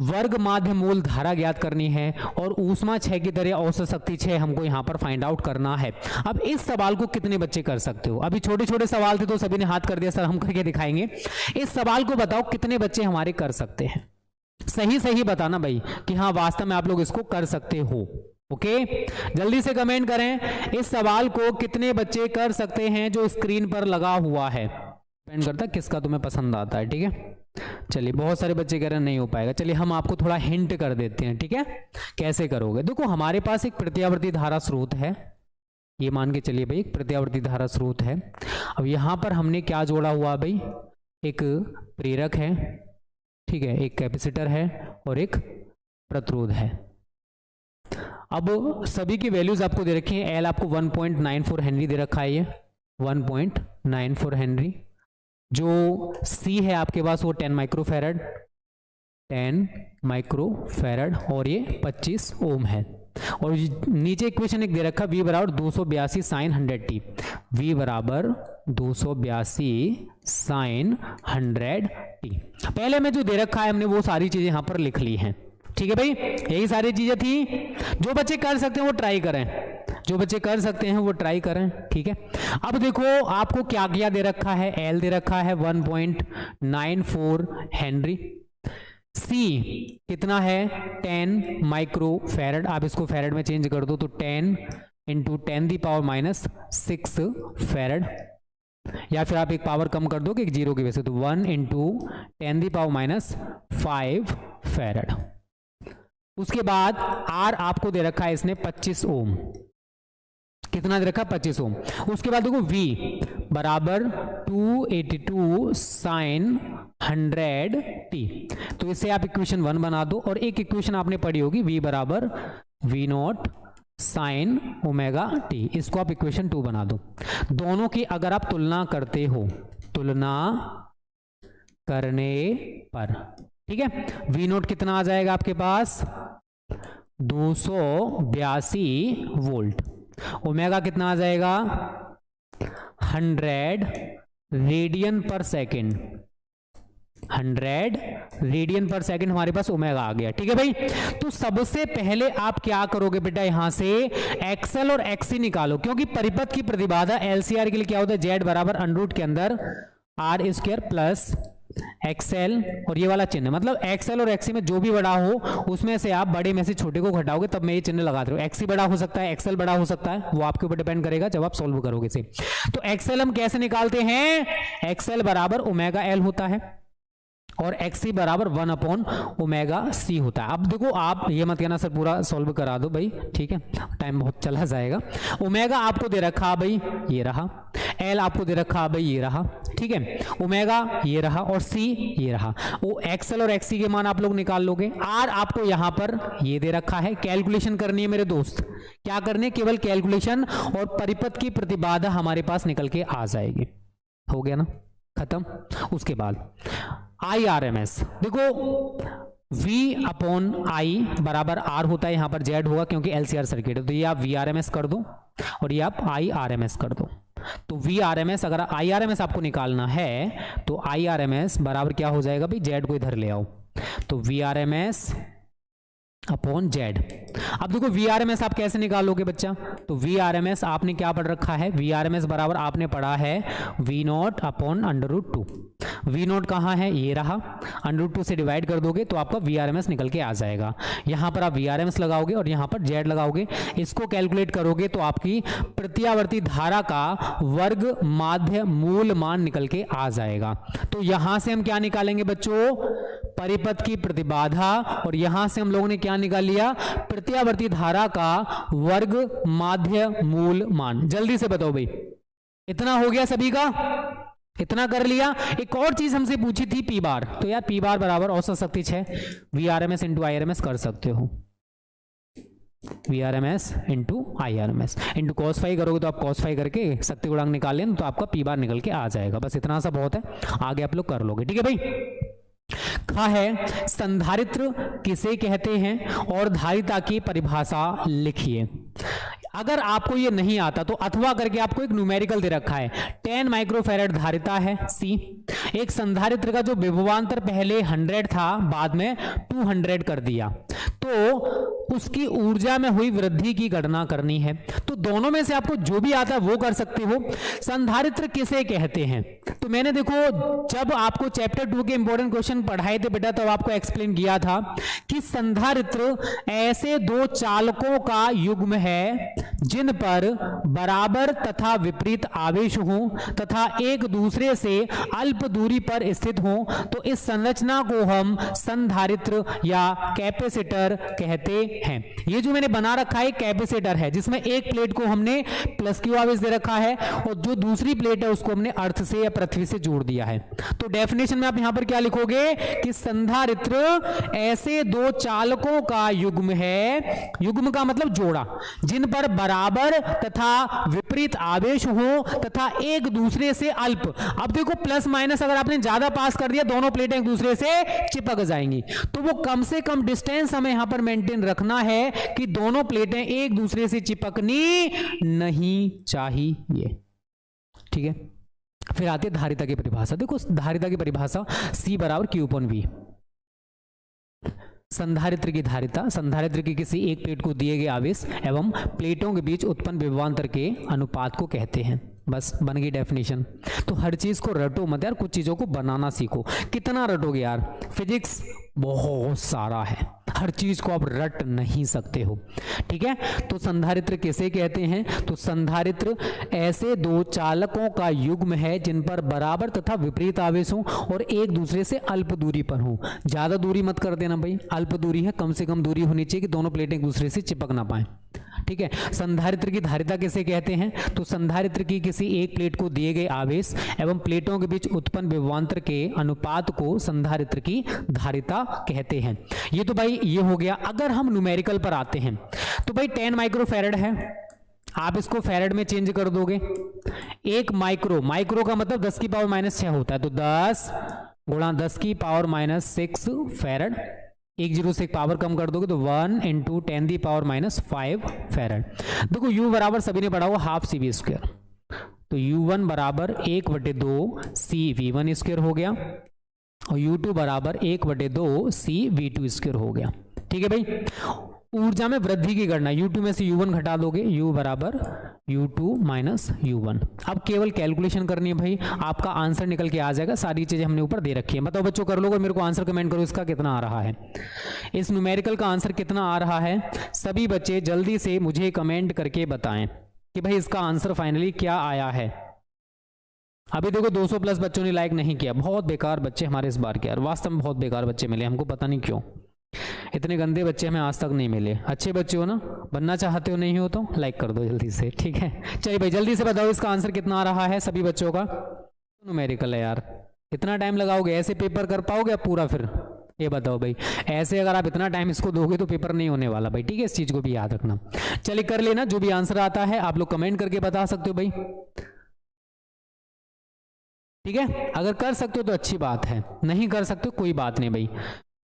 वर्ग माध्य मूल धारा ज्ञात करनी है, और ऊष्मा 6 की तरह औसत शक्ति 6 हमको यहां पर फाइंड आउट करना है। अब इस सवाल को कितने बच्चे कर सकते हो, अभी छोटे छोटे सवाल थे तो सभी ने हाथ कर दिया, सर हम करके दिखाएंगे। इस सवाल को बताओ कितने बच्चे हमारे कर सकते हैं, सही बताना भाई कि हाँ वास्तव में आप लोग इसको कर सकते हो। ओके, जल्दी से कमेंट करें इस सवाल को कितने बच्चे कर सकते हैं जो स्क्रीन पर लगा हुआ है। डिपेंड करता है किसका तुम्हें पसंद आता है। ठीक है, चलिए बहुत सारे बच्चे कह रहे हैं नहीं हो पाएगा, चलिए हम आपको थोड़ा हिंट कर देते हैं। ठीक है, कैसे करोगे, देखो हमारे पास एक प्रत्यावर्ती धारा स्रोत है, ये मान के चलिए भाई एक प्रत्यावर्ती धारा स्रोत है। अब यहां पर हमने क्या जोड़ा हुआ भाई, एक प्रेरक है, ठीक है, एक कैपेसिटर है और एक प्रतिरोध है। अब सभी की वैल्यूज आपको दे रखी है, L आपको 1.94 हेनरी दे रखा है, ये 1.94 हेनरी। जो C है आपके पास वो 10 माइक्रोफैरड और ये 25 ओम है। और नीचे इक्वेशन एक दे रखा V बराबर 282 sin 100t, V बराबर 282 sin 100t। पहले में जो दे रखा है हमने वो सारी चीजें यहां पर लिख ली हैं। ठीक है भाई, यही सारी चीजें थी। जो बच्चे कर सकते हैं वो ट्राई करें, जो बच्चे कर सकते हैं वो ट्राई करें, ठीक है। अब देखो आपको क्या क्या दे रखा है, एल दे रखा है 1.94 हेनरी, सी कितना है 10 माइक्रो फैरड, आप इसको फैरड में चेंज कर दो तो 10 इंटू 10⁻⁻6 फैरड, या फिर आप एक पावर कम कर दो कि एक जीरो की वजह से, तो 1 इंटू 10⁻5 फैरड। उसके बाद आर आपको दे रखा है इसने 25 ओम, कितना दे रखा 25 ओम। उसके बाद देखो V बराबर 282 साइन 100t, तो इससे आप इक्वेशन 1 बना दो, और एक इक्वेशन आपने पढ़ी होगी V बराबर V0 साइन ओमेगा टी, इसको आप इक्वेशन 2 बना दो। दोनों की अगर आप तुलना करते हो, तुलना करने पर, ठीक है, V0 कितना आ जाएगा आपके पास 282 वोल्ट, ओमेगा कितना आ जाएगा 100 रेडियन पर सेकेंड, 100 रेडियन पर सेकंड हमारे पास ओमेगा आ गया, ठीक है भाई। तो सबसे पहले आप क्या करोगे बेटा, यहां से एक्सएल और एक्सी निकालो, क्योंकि परिपथ की प्रतिबाधा एलसीआर के लिए क्या होता है, जेड बराबर अंडर के अंदर आर स्क्वायर प्लस एक्सएल, और ये वाला चिन्ह मतलब एक्सएल और एक्सी में जो भी बड़ा हो उसमें से आप बड़े में से छोटे को घटाओगे तब मैं ये चिन्ह लगाते हो। एक्सी बड़ा हो सकता है, एक्सएल बड़ा हो सकता है, वो आपके ऊपर डिपेंड करेगा जब आप सॉल्व करोगे से। तो एक्सएल हम कैसे निकालते हैं, एक्सएल बराबर ओमेगा एल होता है और एक्सी बराबर 1/ओमेगा-c होता है। अब देखो आप ये मत कहना सर पूरा सॉल्व करा दो भाई, ठीक है, टाइम बहुत चला जाएगा। ओमेगा आपको दे रखा भाई ये रहा, एल आपको दे रखा भाई ये रहा, ठीक है, ओमेगा ये रहा और सी ये रहा। वो एक्सएल और एक्सी के मान आप लोग निकाल लोगे। आर आपको यहां पर ये दे रखा है, कैलकुलेशन करनी है मेरे दोस्त, क्या करनी है, केवल कैलकुलेशन, और परिपथ की प्रतिबाधा हमारे पास निकल के आ जाएगी। हो गया ना, खत्म। उसके बाद IRMS, देखो V/I बराबर R होता है, यहां पर Z होगा क्योंकि LCR सर्किट है, तो ये आप VRMS कर दो और ये आप IRMS कर दो। तो VRMS, अगर IRMS आपको निकालना है तो IRMS बराबर क्या हो जाएगा भाई, Z को इधर ले आओ, तो VRMS अपॉन Z। अब देखो VRMS आप कैसे निकालोगे बच्चा, तो VRMS आपने क्या पढ़ रखा है, VRMS बराबर आपने पढ़ा है V0 अपॉन √2। V0 कहाँ है, ये रहा, √2 से डिवाइड कर दोगे तो आपका VRMS निकल के आ जाएगा। यहां पर आप VRMS लगाओगे और यहां पर Z लगाओगे, इसको कैलकुलेट करोगे तो आपकी प्रत्यावर्ती धारा का वर्ग माध्य मूल मान निकल के आ जाएगा। तो यहां से हम क्या निकालेंगे बच्चों, परिपथ की प्रतिबाधा, और यहां से हम लोगों ने क्या निकाल लिया, प्रत्यावर्ती धारा का वर्ग माध्य मूल मान। जल्दी से बताओ भाई, इतना हो गया सभी का, इतना कर लिया। एक और चीज हमसे पूछी थी पी बार, तो यार पी बार बराबर औसत शक्ति 6 VRMS इंटू IRMS कर सकते हो, VRMS into IRMS into cos phi करोगे तो आप cos फाई करके शक्ति गुणांक निकाल लें तो आपका पी बार निकल के आ जाएगा। बस इतना सा बहुत है, आगे आप लोग कर लोगे, ठीक है भाई। खा है संधारित्र किसे कहते हैं और धारिता की परिभाषा लिखिए। अगर आपको ये नहीं आता तो अथवा करके आपको एक न्यूमेरिकल दे रखा है, 10 माइक्रोफैरड धारिता है सी, एक संधारित्र का जो विभवांतर पहले 100 था बाद में 200 कर दिया, तो उसकी ऊर्जा में हुई वृद्धि की गणना करनी है। तो दोनों में से आपको जो भी आता है वो कर सकते हो। संधारित्र किसे कहते हैं, तो मैंने देखो जब आपको चैप्टर 2 के इंपॉर्टेंट क्वेश्चन पढ़ाए थे बेटा, तब आपको एक्सप्लेन किया था कि संधारित्र ऐसे दो चालकों का युग्म है जिन पर बराबर तथा विपरीत आवेश हो तथा एक दूसरे से अल्प दूरी पर स्थित हो, तो इस संरचना को हम संधारित्र या कैपेसिटर कहते हैं। ये जो मैंने बना रखा है कैपेसिटर है, जिसमें एक प्लेट को हमने प्लस क्यू आवेश दे रखा है और जो दूसरी प्लेट है उसको हमने अर्थ से या पृथ्वी से जोड़ दिया है। तो डेफिनेशन में आप यहां पर क्या लिखोगे कि संधारित्र ऐसे दो चालकों का युग्म है, युग्म का मतलब जोड़ा, जिन पर बराबर तथा विपरीत आवेश हो तथा एक दूसरे से अल्प। अब देखो प्लस माइनस अगर आपने ज्यादा पास कर दिया, दोनों प्लेटें एक दूसरे से चिपक जाएंगी, तो वो कम से कम डिस्टेंस हमें यहां पर मेंटेन रखना है कि दोनों प्लेटें एक दूसरे से चिपकनी नहीं चाहिए, ठीक है। फिर आती है धारिता की परिभाषा। देखो धारिता की परिभाषा C बराबर Q/V। संधारित्र की धारिता, संधारित्र की किसी एक प्लेट को दिए गए आवेश एवं प्लेटों के बीच उत्पन्न विभवांतर के अनुपात को कहते हैं। बस बन गई डेफिनेशन। तो हर चीज को रटो मत यार, कुछ चीजों को बनाना सीखो। कितना रटोगे यार, फिजिक्स बहुत सारा है, हर चीज को आप रट नहीं सकते हो, ठीक है। तो संधारित्र किसे कहते हैं? तो संधारित्र ऐसे दो चालकों का युग्म है जिन पर बराबर तथा विपरीत आवेश हो और एक दूसरे से अल्प दूरी पर हो। ज्यादा दूरी मत कर देना भाई, अल्प दूरी है, कम से कम दूरी होनी चाहिए कि दोनों प्लेटें एक दूसरे से चिपक ना पाए, ठीक है। संधारित्र की धारिता किसे कहते हैं? तो संधारित्र की किसी एक प्लेट को दिए गए आवेश एवं प्लेटों के बीच उत्पन्न विभवांतर के अनुपात को संधारित्र की धारिता कहते हैं। ये तो भाई ये हो गया। अगर हम न्यूमेरिकल पर आते हैं तो भाई 10 माइक्रोफैरड है, आप इसको फैरड में चेंज कर दोगे। एक माइक्रो का मतलब 10 की पावर -6 होता है, तो 10 गुणा 10 की पावर -6 फैरड। 1 0 से एक पावर कम कर दोगे तो 1 × 10 की पावर -5 फैरड। देखो U बराबर सभी ने पढ़ा हुआ हाफ CV स्क्वायर, तो U1 बराबर 1/2 CV1 स्क्वायर हो गया और U2 बराबर 1/2 CV2 स्क्वायर हो गया, ठीक है भाई। ऊर्जा में वृद्धि की गणना, U2 में से U1 घटा दोगे, U बराबर U2 - U1। अब केवल कैलकुलेशन करनी है भाई, आपका आंसर निकल के आ जाएगा। सारी चीजें हमने ऊपर दे रखी है। बताओ बच्चों, कर लोगे? मेरे को आंसर कमेंट करो, इसका कितना आ रहा है, इस न्यूमेरिकल का आंसर कितना आ रहा है। सभी बच्चे जल्दी से मुझे कमेंट करके बताएं कि भाई इसका आंसर फाइनली क्या आया है। अभी देखो 200+ बच्चों ने लाइक नहीं किया। बहुत बेकार बच्चे हमारे इस बार के यार, वास्तव में बहुत बेकार बच्चे मिले हमको, पता नहीं क्यों इतने गंदे बच्चे हमें आज तक नहीं मिले। अच्छे बच्चे हो ना, बनना चाहते हो, नहीं हो तो लाइक कर दो जल्दी से, ठीक है। चलिए भाई जल्दी से बताओ इसका आंसर कितना आ रहा है सभी बच्चों का। न्यूमेरिकल है यार, इतना टाइम लगाओगे? ऐसे पेपर कर पाओगे आप पूरा? फिर ये बताओ भाई, ऐसे अगर आप इतना टाइम इसको दोगे तो पेपर नहीं होने वाला भाई, ठीक है। इस चीज को भी याद रखना। चलिए कर लेना, जो भी आंसर आता है आप लोग कमेंट करके बता सकते हो भाई, ठीक है। अगर कर सकते हो तो अच्छी बात है, नहीं कर सकते हो कोई बात नहीं भाई।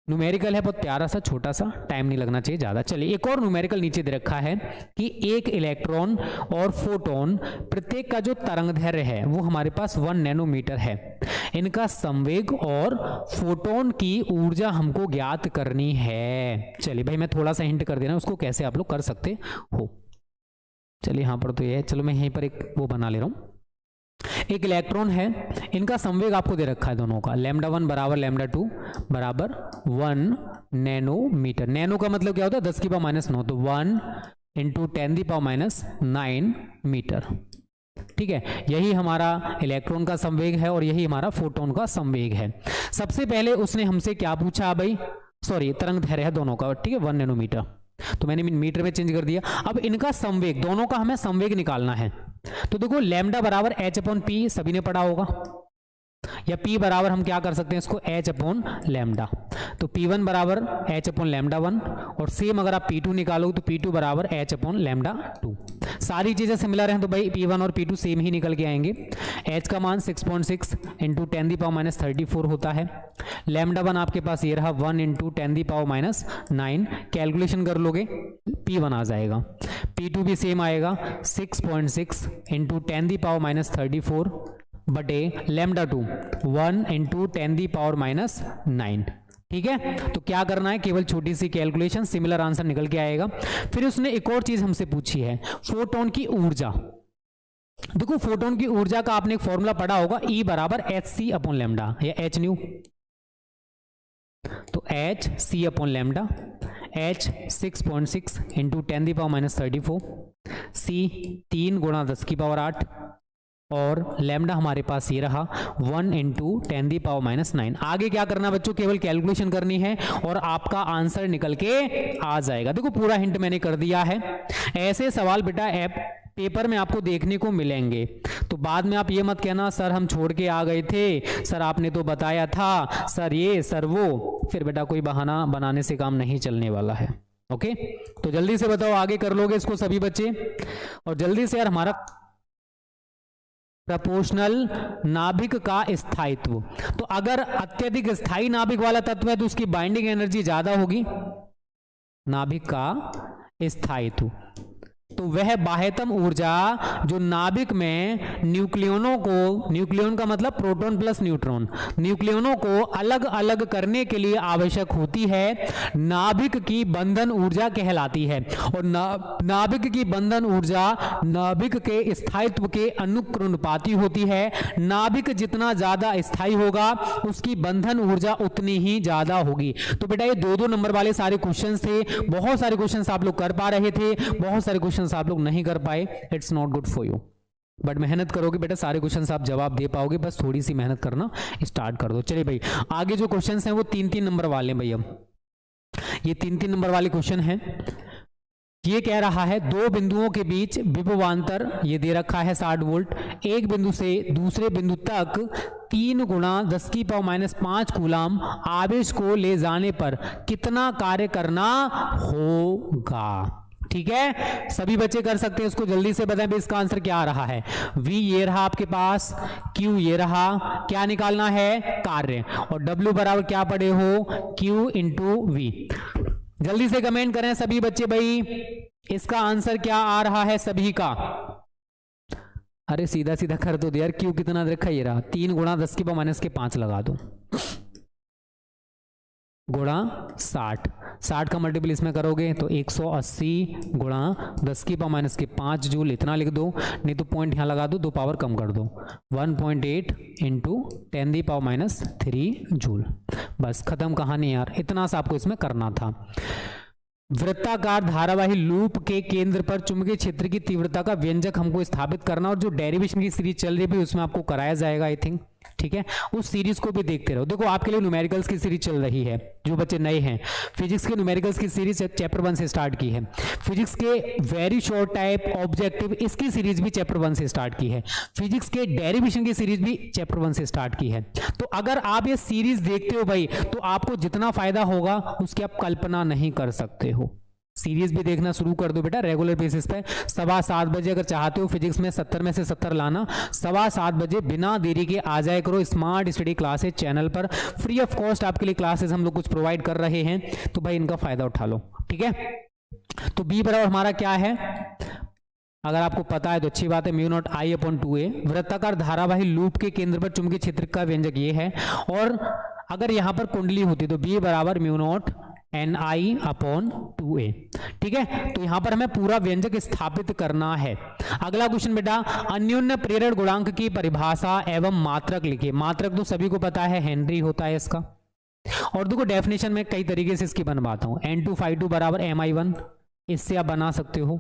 न्यूमेरिकल है, बहुत प्यारा सा, छोटा सा, टाइम नहीं लगना चाहिए ज्यादा। चलिए एक और न्यूमेरिकल नीचे दे रखा है कि एक इलेक्ट्रॉन और फोटोन प्रत्येक का जो तरंगदैर्घ्य है वो हमारे पास 1 नैनोमीटर है। इनका संवेग और फोटोन की ऊर्जा हमको ज्ञात करनी है। चलिए भाई मैं थोड़ा सा हिंट कर देना उसको कैसे आप लोग कर सकते हो। चलिए यहाँ पर तो ये है, चलो मैं यहीं पर एक वो बना ले रहा हूँ। एक इलेक्ट्रॉन है, इनका संवेग आपको दे रखा है दोनों का, λ1 बराबर λ2 बराबर 1 नैनोमीटर। नैनो का मतलब क्या होता है? 10 की पावर -9, तो 1 × 10 की पावर -9 मीटर, ठीक है। यही हमारा इलेक्ट्रॉन का संवेग है और यही हमारा फोटोन का संवेग है। सबसे पहले उसने हमसे क्या पूछा भाई, सॉरी तरंगदैर्घ्य है दोनों का, ठीक है, 1 नैनोमीटर, तो मैंने मीटर में चेंज कर दिया। अब इनका संवेग, दोनों का हमें संवेग निकालना है। तो देखो लैम्डा बराबर h/p सभी ने पढ़ा होगा, या P बराबर हम क्या कर सकते हैं इसको h/λ। तो P1 बराबर h/λ1 और सेम अगर आप P2 निकालो तो P2 बराबर h/λ2। सारी चीजें सिमिलर हैं तो भाई P1 और P2 सेम ही निकल के आएंगे। h का मान 6.6 × 10 की पावर -34 होता है। λ1 आपके पास ये रहा 1 × 10 की पावर -9, कैलकुलेशन कर लोगे P1 आ जाएगा। P2 भी सेम आएगा 6.6 × 10 की पावर -34 बटे λ2 1 × 10 की पावर -9, ठीक है। तो क्या करना है, केवल छोटी सी कैलकुलेशन, सिमिलर आंसर निकल के आएगा। फिर उसने एक और चीज हमसे पूछी है, फोटोन की ऊर्जा। देखो फोटोन की ऊर्जा का आपने एक फॉर्मूला पढ़ा होगा, E बराबर hc/λ या h न्यू, तो hc/λ, h 6.6 × 10 की पावर -34, c 3 × 10 की पावर 8 और लैम्डा हमारे पास ये रहा 1 × 10 की पावर -9। आगे क्या करना बच्चों, केवल कैलकुलेशन करनी है और आपका आंसर निकल के आ जाएगा। देखो पूरा हिंट मैंने कर दिया है। ऐसे सवाल बेटा पेपर में आपको देखने को मिलेंगे, तो बाद में आप ये मत कहना सर हम छोड़ के आ गए थे, सर आपने तो बताया था, सर ये सर वो, फिर बेटा कोई बहाना बनाने से काम नहीं चलने वाला है। ओके, तो जल्दी से बताओ आगे कर लोगे इसको सभी बच्चे, और जल्दी से यार हमारा प्रपोर्शनल नाभिक का स्थायित्व। तो अगर अत्यधिक स्थायी नाभिक वाला तत्व है तो उसकी बाइंडिंग एनर्जी ज्यादा होगी। नाभिक का स्थायित्व, तो वह बाह्यतम ऊर्जा जो नाभिक में न्यूक्लियनों का मतलब प्रोटॉन प्लस न्यूट्रॉन, न्यूक्लियनों को अलग अलग करने के लिए आवश्यक होती है, नाभिक की बंधन ऊर्जा कहलाती है। और नाभिक की बंधन ऊर्जा नाभिक के स्थायित्व के अनुक्रमानुपाती होती है। नाभिक जितना ज्यादा स्थायी होगा उसकी बंधन ऊर्जा उतनी ही ज्यादा होगी। तो बेटा ये 2-2 नंबर वाले सारे क्वेश्चंस थे। बहुत सारे क्वेश्चंस आप लोग कर पा रहे थे, बहुत सारे क्वेश्चंस आप लोग नहीं कर पाए। It's not good for you, but मेहनत करोगे बेटा सारे क्वेश्चंस आप जवाब दे पाओगे, बस थोड़ी सी मेहनत करना स्टार्ट कर दो। चलिए भाई आगे जो क्वेश्चंस हैं वो 3-3 नंबर वाले हैं। भाई अब ये 3-3 नंबर वाले क्वेश्चन हैं। ये कह रहा है दो बिंदुओं के बीच विभवांतर ये दे रखा है 60 वोल्ट, एक बिंदु से दूसरे बिंदु तक 3 × 10⁻⁵ कूलाम आवेश को ले जाने पर कितना कार्य करना होगा। ठीक है, सभी बच्चे कर सकते हैं इसको, जल्दी से बताएं इसका आंसर क्या आ रहा है। V ये रहा आपके पास, Q ये रहा, क्या निकालना है कार्य, और W बराबर क्या पढ़े हो Q × V। जल्दी से कमेंट करें सभी बच्चे भाई इसका आंसर क्या आ रहा है सभी का। अरे सीधा सीधा कर दो यार, Q कितना रखा ये रहा 3 × 10⁻⁵ लगा दो गुणा 60 का मल्टीपल इसमें करोगे तो 180 × 10⁻⁵ जूल, इतना लिख दो, नहीं तो पॉइंट यहाँ लगा दो, 2 पावर कम कर दो, 1.8 × 10⁻³ जूल। बस खत्म कहानी यार, इतना सा आपको इसमें करना था। वृत्ताकार धारावाही लूप के केंद्र पर चुंबकीय क्षेत्र की तीव्रता का व्यंजक हमको स्थापित करना, और जो डेरिवेशन की सीरीज चल रही है उसमें आपको कराया जाएगा आई थिंक। ठीक है, उस सीरीज को भी देखते रहो। देखो आपके लिए न्यूमेरिकल्स की सीरीज चल रही है, जो बच्चे नए हैं फिजिक्स के न्यूमेरिकल्स की सीरीज चैप्टर 1 से स्टार्ट की है। फिजिक्स के वेरी शॉर्ट टाइप ऑब्जेक्टिव इसकी सीरीज भी चैप्टर 1 से स्टार्ट की है। फिजिक्स के डेरिवेशन की सीरीज भी चैप्टर 1 से स्टार्ट की है। तो अगर आप ये सीरीज देखते हो भाई तो आपको जितना फायदा होगा उसकी आप कल्पना नहीं कर सकते हो। सीरीज भी देखना शुरू कर दो बेटा रेगुलर बेसिस पे। 7:15 बजे अगर चाहते हो फिजिक्स में 70 में से 70 लाना, 7:15 बजे बिना देरी के आ जाए करो स्मार्ट स्टडी क्लासेस चैनल पर। फ्री ऑफ कॉस्ट आपके लिए क्लासेस हम लोग कुछ प्रोवाइड कर रहे हैं, तो भाई इनका फायदा उठा लो। ठीक है, तो बी बराबर हमारा क्या है अगर आपको पता है तो अच्छी बात है, μ0I/2a। वृत्ताकार धारावाही लूप के केंद्र पर चुंबकीय क्षेत्र का व्यंजक ये है, और अगर यहां पर कुंडली होती तो बी बराबर μ0Ni/2a। ठीक है, तो यहां पर हमें पूरा व्यंजक स्थापित करना है। अगला क्वेश्चन बेटा, अन्योन्य प्रेरण गुणांक की परिभाषा एवं मात्रक लिखिए। मात्रक तो सभी को पता है हेनरी होता है इसका, और देखो डेफिनेशन में कई तरीके से इसकी बनवाता हूं। N2/2 बराबर Mi1, इससे आप बना सकते हो।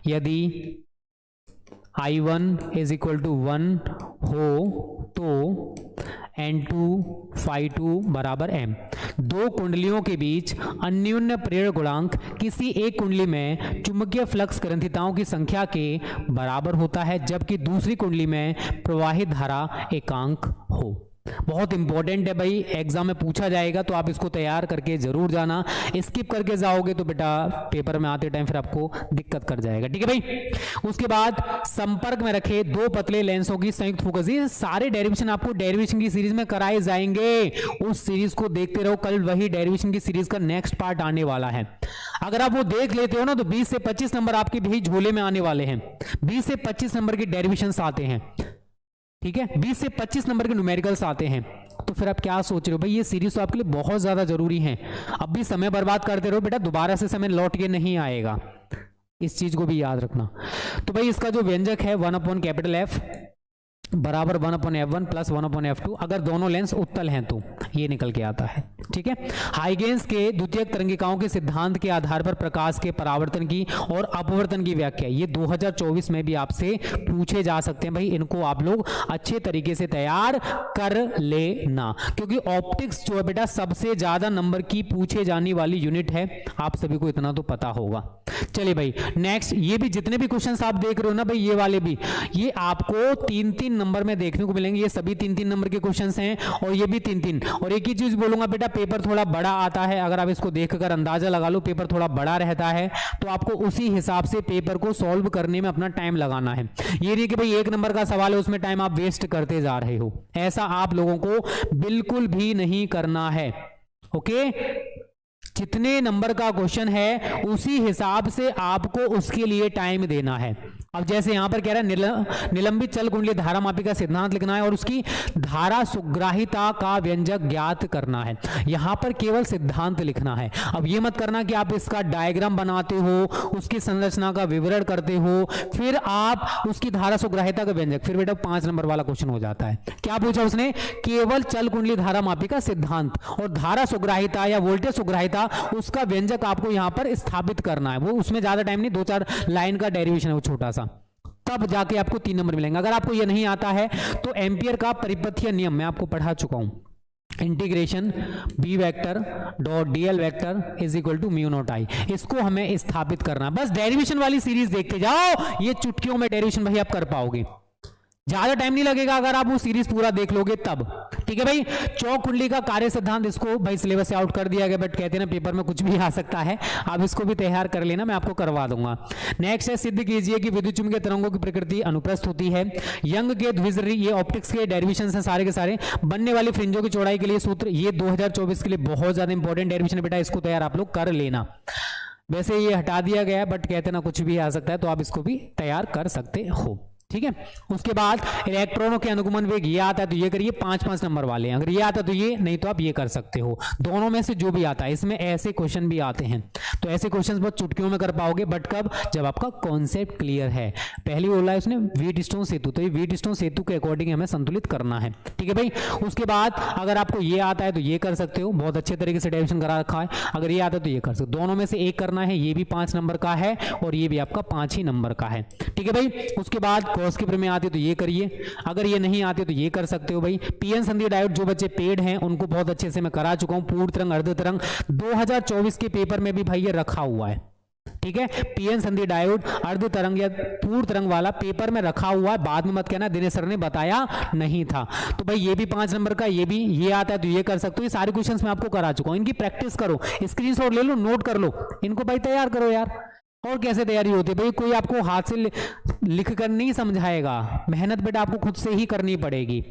यदि I1 = 1 हो तो N2/2 बराबर M। दो कुंडलियों के बीच अन्योन्य प्रेरण गुणांक किसी एक कुंडली में चुंबकीय फ्लक्स ग्रंथिताओं की संख्या के बराबर होता है, जबकि दूसरी कुंडली में प्रवाहित धारा एकांक हो। बहुत इंपॉर्टेंट है भाई, एग्जाम में पूछा जाएगा तो आप इसको तैयार करके जरूर जाना। स्किप करके जाओगे तो बेटा पेपर में आते टाइम फिर आपको दिक्कत कर जाएगा। ठीक है भाई, उसके बाद संपर्क में रखे दो पतले लेंसों की संयुक्त फोकस। ये सारे डेरिवेशन आपको डेरिवेशन की सीरीज में कराए जाएंगे, उस सीरीज को देखते रहो। कल वही डेरिवेशन की सीरीज का नेक्स्ट पार्ट आने वाला है। अगर आप वो देख लेते हो ना तो 20 से 25 नंबर आपके भी झोले में आने वाले हैं। 20 से 25 नंबर के डेरिवेशन आते हैं। ठीक है, 20 से 25 नंबर के न्यूमेरिकल्स आते हैं। तो फिर आप क्या सोच रहे हो भाई, ये सीरीज तो आपके लिए बहुत ज्यादा जरूरी है। अब भी समय बर्बाद करते रहो बेटा, दोबारा से समय लौट के नहीं आएगा, इस चीज को भी याद रखना। तो भाई इसका जो व्यंजक है 1/F बराबर 1/F1 प्लस 1/F2, अगर दोनों लेंस उत्तल हैं तो ये निकल के आता है। ठीक है, हाइगेंस के द्वितीयक तरंगिकाओं के सिद्धांत के आधार पर प्रकाश के परावर्तन की और अपवर्तन की व्याख्या, ये 2024 में भी आपसे पूछे जा सकते हैं भाई। इनको आप लोग अच्छे तरीके से तैयार कर लेना, क्योंकि ऑप्टिक्स जो है बेटा सबसे ज्यादा नंबर की पूछे जाने वाली यूनिट है, आप सभी को इतना तो पता होगा। चलिए भाई नेक्स्ट, ये भी जितने भी क्वेश्चंस आप देख रहे हो ना भाई, ये वाले भी ये आपको 3-3 नंबर में देखने को मिलेंगे। ये सभी 3-3 नंबर के क्वेश्चंस हैं, और ये भी 3-3। और एक ही चीज बोलूंगा बेटा, पेपर थोड़ा बड़ा आता है, अगर आप इसको देखकर अंदाजा लगा लो पेपर थोड़ा बड़ा रहता है, तो आपको उसी हिसाब से पेपर को सॉल्व करने में अपना टाइम लगाना है। ये नहीं कि भाई 1 नंबर का सवाल है उसमें टाइम आप वेस्ट करते जा रहे हो, ऐसा आप लोगों को बिल्कुल भी नहीं करना है। ओके, जितने नंबर का क्वेश्चन है उसी हिसाब से आपको उसके लिए टाइम देना है। अब जैसे यहां पर कह रहा है निलंबित चल कुंडली धारा मापी का सिद्धांत लिखना है और उसकी धारा सुग्राहिता का व्यंजक ज्ञात करना है। यहां पर केवल सिद्धांत लिखना है। अब ये मत करना कि आप इसका डायग्राम बनाते हो, उसकी संरचना का विवरण करते हो, फिर आप उसकी धारा सुग्राहिता का व्यंजक, फिर बेटा 5 नंबर वाला क्वेश्चन हो जाता है। क्या पूछा उसने? केवल चल कुंडली धारा मापी का सिद्धांत और धारा सुग्राहिता या वोल्टेज सुग्राहिता उसका व्यंजक आपको यहां पर स्थापित करना है। वो उसमें ज्यादा टाइम नहीं, 2-4 लाइन का डेरिवेशन है वो छोटा सा, तब जाके आपको 3 नंबर मिलेंगे। अगर आपको ये नहीं आता है तो एम्पियर का परिपथीय नियम मैं आपको पढ़ा चुका हूं, integration B vector dot DL vector is equal to mu naught I, इसको हमें स्थापित करना। बस डेरिवेशन वाली सीरीज देखते जाओ, ये चुटकियों में डेरिवेशन भाई आप कर पाओगे, ज्यादा टाइम नहीं लगेगा अगर आप वो सीरीज पूरा देख लोगे तब। ठीक है भाई। चौक कुंडली का कार्य सिद्धांत, इसको भाई सिलेबस से आउट कर दिया गया, बट कहते हैं ना पेपर में कुछ भी आ सकता है, आप इसको भी तैयार कर लेना, मैं आपको करवा दूंगा। नेक्स्ट है सिद्ध कीजिए कि विद्युत चुम्बकीय तरंगों की प्रकृति अनुप्रस्थ होती है। यंग के द्विध्रुवी, ये ऑप्टिक्स के डेरिवेशन हैं सारे के सारे। बनने वाली फ्रिंजों की चौड़ाई के लिए सूत्र, ये 2024 के लिए बहुत ज्यादा इंपॉर्टेंट डेरिवेशन है बेटा, इसको तैयार आप लोग कर लेना। वैसे ये हटा दिया गया है बट कहते ना कुछ भी आ सकता है, तो आप इसको भी तैयार कर सकते हो। ठीक है। उसके बाद इलेक्ट्रॉनों के अनुगमन वेग, ये आता है तो ये करिए, 5-5 नंबर वाले हैं। अगर ये आता है तो ये, नहीं तो आप ये कर सकते हो, दोनों में से जो भी आता है। इसमें ऐसे क्वेश्चन भी आते हैं, तो ऐसे क्वेश्चंस बहुत चुटकियों में कर पाओगे, बट कब? जब आपका कॉन्सेप्ट क्लियर है। पहली बोला है उसने व्हीटस्टोन सेतु, तो ये व्हीटस्टोन सेतु के अकॉर्डिंग हमें संतुलित करना है। ठीक है भाई। उसके बाद अगर आपको ये आता है तो ये कर सकते हो, बहुत अच्छे तरीके से डेरिवेशन करा रखा है। अगर ये आता है तो ये कर सकते हो, दोनों में से एक करना है। ये भी 5 नंबर का है और ये भी आपका 5 ही नंबर का है। ठीक है भाई। उसके बाद गॉस की प्रमेय आती है तो ये करिए, अगर ये नहीं आती तो ये कर सकते हो भाई। पीएन संधि डायोड, जो बच्चे पेड हैं उनको बहुत अच्छे से मैं करा चुका हूं। पूर्ण तरंग, अर्ध तरंग 2024 के पेपर में भी भाई ये रखा हुआ है। ठीक है। पीएन संधि डायोड, अर्ध तरंग या पूर्ण तरंग वाला पेपर में रखा हुआ है, बाद में मत कहना दिनेश सर ने बताया नहीं था। तो भाई ये भी 5 नंबर का, ये भी, ये आता है तो ये कर सकते हो। ये सारे क्वेश्चंस मैं आपको करा चुका हूं, इनकी प्रैक्टिस करो, स्क्रीनशॉट ले लो, नोट कर लो, इनको भाई तैयार करो यार। और कैसे तैयारी होती है भाई? कोई आपको हाथ से लिख कर नहीं समझाएगा, मेहनत बेटा आपको खुद से ही करनी पड़ेगी।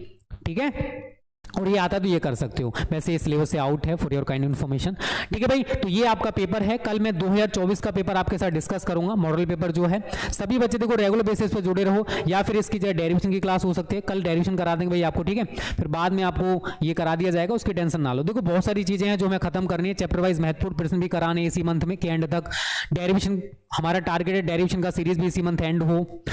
ठीक है। और ये आता तो ये कर सकते हो, वैसे इस सिलेबस से आउट है, फॉर योर काइंड इन्फॉर्मेशन। ठीक है भाई। तो ये आपका पेपर है। कल मैं 2024 का पेपर आपके साथ डिस्कस करूंगा, मॉडल पेपर जो है। सभी बच्चे देखो रेगुलर बेसिस पे जुड़े रहो, या फिर इसकी जगह डेरिवेशन की क्लास हो सकती है, कल डेरिवेशन करा देंगे भाई आपको। ठीक है। फिर बाद में आपको ये करा दिया जाएगा, उसकी टेंशन ना लो। देखो बहुत सारी चीजें हैं जो हमें खत्म करनी है, चैप्टर वाइज महत्वपूर्ण प्रश्न भी कराने इसी मंथ में के एंड तक। डेरिवेशन हमारा टारगेट है, डेरिवेशन का सीरीज भी इसी मंथ एंड हो।